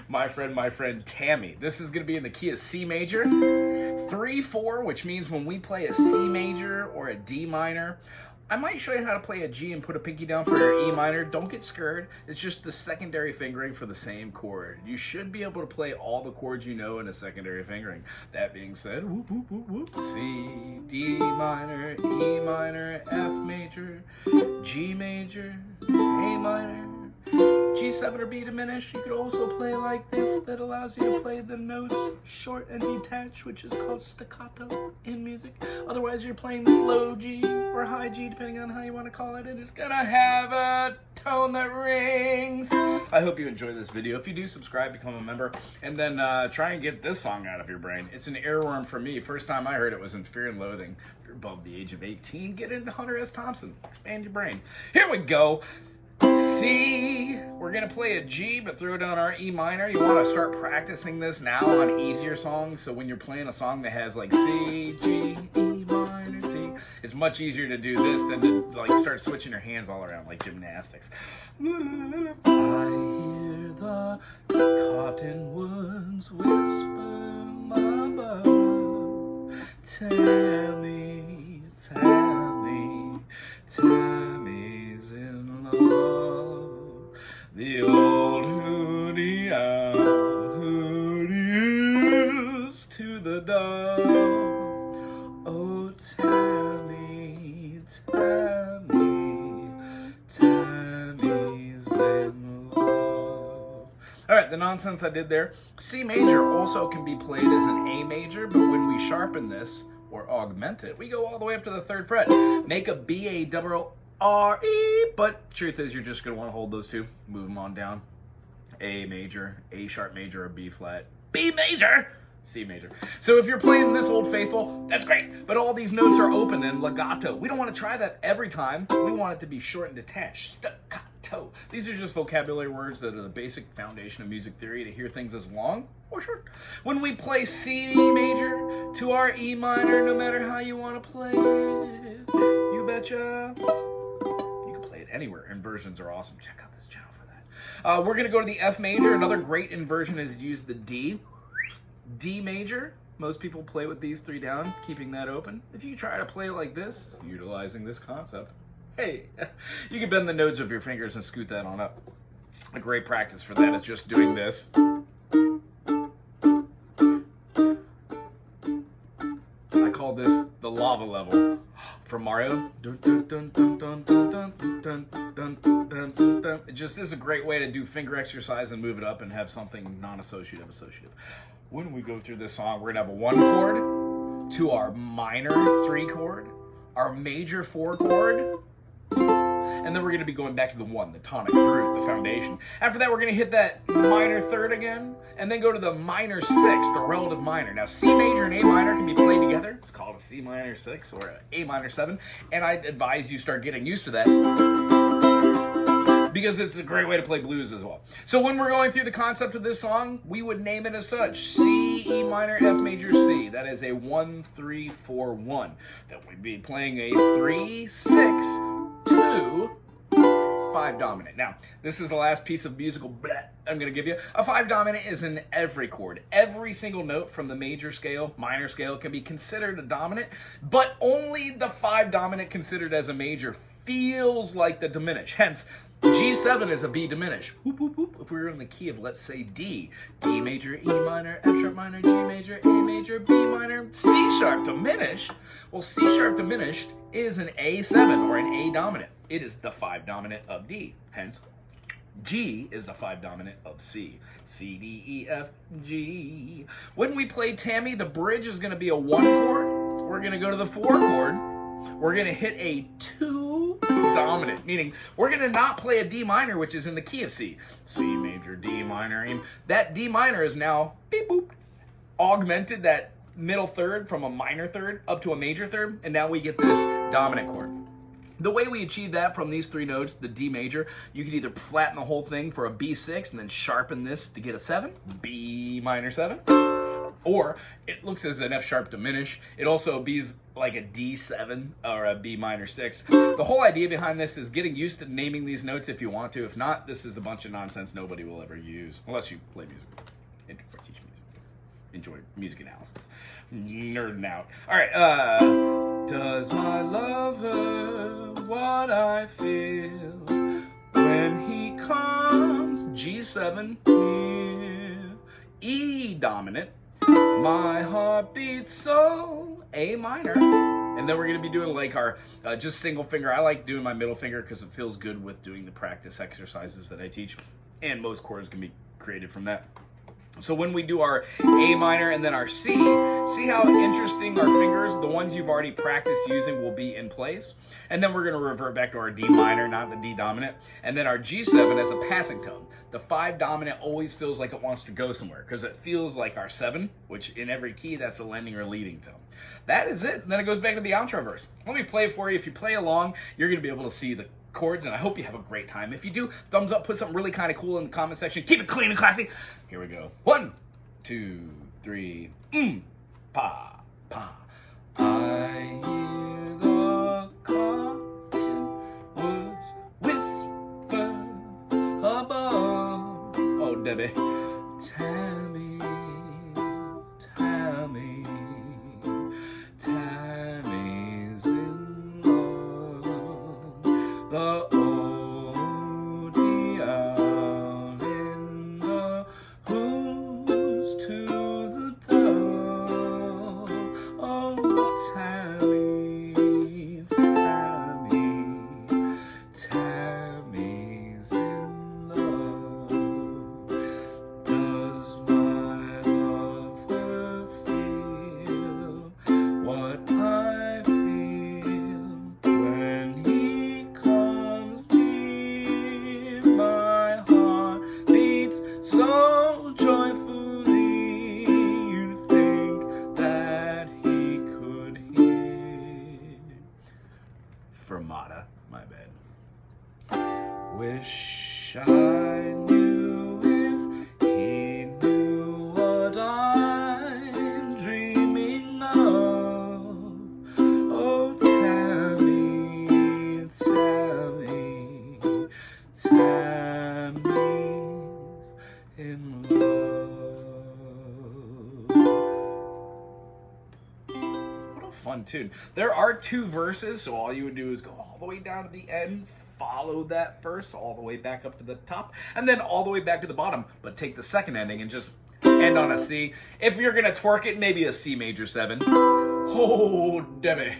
my friend Tammy. This is going to be in the key of C major, 3-4, which means when we play a C major or a D minor, I might show you how to play a G and put a pinky down for your E minor. Don't get scared. It's just the secondary fingering for the same chord. You should be able to play all the chords you know in a secondary fingering. That being said, whoop, whoop, whoop, whoop. C, D minor, E minor, F major, G major, A minor, G7 or B diminished. You could also play like this. That allows you to play the notes short and detached, which is called staccato in music. Otherwise, you're playing this low G or high G, depending on how you want to call it, and it's gonna have a tone that rings. I hope you enjoy this video. If you do, subscribe, become a member, and then try and get this song out of your brain. It's an earworm for me. First time I heard it was in Fear and Loathing. If you're above the age of 18, get into Hunter S. Thompson. Expand your brain. Here we go. C, we're gonna play a G, but throw down our E minor. You wanna start practicing this now on easier songs, so when you're playing a song that has like C, G, E minor, C, it's much easier to do this than to like start switching your hands all around like gymnastics. I hear the cottonwoods whisper my love. Tammy, Tammy, Tammy's in love. The old hooty owl hooties to the dove. Oh, Tammy, Tammy, Tammy's in love. All right, the nonsense I did there. C major also can be played as an A major, but when we sharpen this or augment it, we go all the way up to the 3rd fret. Make a B, A, double R, E, but truth is you're just going to want to hold those two, move them on down. A major, A sharp major, or B flat, B major, C major. So if you're playing this Old Faithful, that's great, but all these notes are open and legato. We don't want to try that every time. We want it to be short and detached, staccato. These are just vocabulary words that are the basic foundation of music theory to hear things as long or short. When we play C major to our E minor, no matter how you want to play it, you betcha. Anywhere. Inversions are awesome. Check out this channel for that. We're going to go to the F major. Another great inversion is to use the D. D major. Most people play with these 3 down, keeping that open. If you try to play like this, utilizing this concept, hey, you can bend the nodes of your fingers and scoot that on up. A great practice for that is just doing this. I call this the lava level from Mario. It just is a great way to do finger exercise and move it up and have something non-associative associative. When we go through this song, we're gonna have a 1 chord to our minor 3 chord, our major 4 chord, and then we're gonna be going back to the 1, the tonic, the root, the foundation. After that, we're gonna hit that minor 3rd again, and then go to the minor 6, the relative minor. Now, C major and A minor can be played together. It's called a C minor 6 or an A minor 7, and I'd advise you start getting used to that because it's a great way to play blues as well. So when we're going through the concept of this song, we would name it as such: C, E minor, F major, C. That is a 1-3-4-1. Then we'd be playing a 3-6-2 5 dominant. Now, this is the last piece of musical bleh I'm going to give you. A 5 dominant is in every chord. Every single note from the major scale, minor scale can be considered a dominant, but only the 5 dominant considered as a major feels like the diminished. Hence, G7 is a B diminished. Whoop, whoop, whoop. If we were in the key of, let's say, D, D major, E minor, F sharp minor, G major, A major, B minor, C sharp diminished. Well, C sharp diminished is an A7 or an A dominant. It is the 5 dominant of D. Hence, G is the 5 dominant of C. C, D, E, F, G. When we play Tammy, the bridge is going to be a 1 chord. We're going to go to the 4 chord. We're going to hit a 2 dominant, meaning we're going to not play a D minor, which is in the key of C. C major, D minor. That D minor is now beep boop, augmented that middle 3rd from a minor 3rd up to a major 3rd, and now we get this dominant chord. The way we achieve that from these 3 notes, the D major, you can either flatten the whole thing for a B6 and then sharpen this to get a 7, B minor 7, Or it looks as an F sharp diminish. It also be like a D7 or a B minor 6. The whole idea behind this is getting used to naming these notes if you want to. If not, this is a bunch of nonsense nobody will ever use, unless you play music or teach music. Enjoy music analysis. Nerding out. All right. Does my lover what I feel when he comes? G7 near. E dominant. My heart beats so, A minor. And then we're going to be doing like our just single finger. I like doing my middle finger because it feels good with doing the practice exercises that I teach. And most chords can be created from that. So when we do our A minor and then our C, see how interesting our fingers, the ones you've already practiced using, will be in place. And then we're going to revert back to our D minor, not the D dominant. And then our G7 as a passing tone. The 5 dominant always feels like it wants to go somewhere because it feels like our 7, which in every key, that's the lending or leading tone. That is it. And then it goes back to the outro verse. Let me play it for you. If you play along, you're going to be able to see the chords, and I hope you have a great time. If you do, thumbs up, put something really kind of cool in the comment section. Keep it clean and classy. Here we go. 1, 2, 3. Pa, pa. I hear the cottonwoods whisper above. Oh, Debbie. Tammy, Tammy, Tammy's in love. The Odie out in the who's to the dove. Oh, Tammy, Tammy, Tammy's in love. Does my lover feel what I feel when he comes near? My heart beats so joyfully, you'd think that he could hear. Fermata, my bad. Wish I knew if he knew what I'm dreaming of. Oh, Tammy, Tammy, Tammy's in love. What a fun tune. There are 2 verses, so all you would do is go all the way down to the end, follow that first, all the way back up to the top, and then all the way back to the bottom, but take the second ending and just end on a C. If you're gonna twerk it, maybe a C major 7. Oh, Debbie.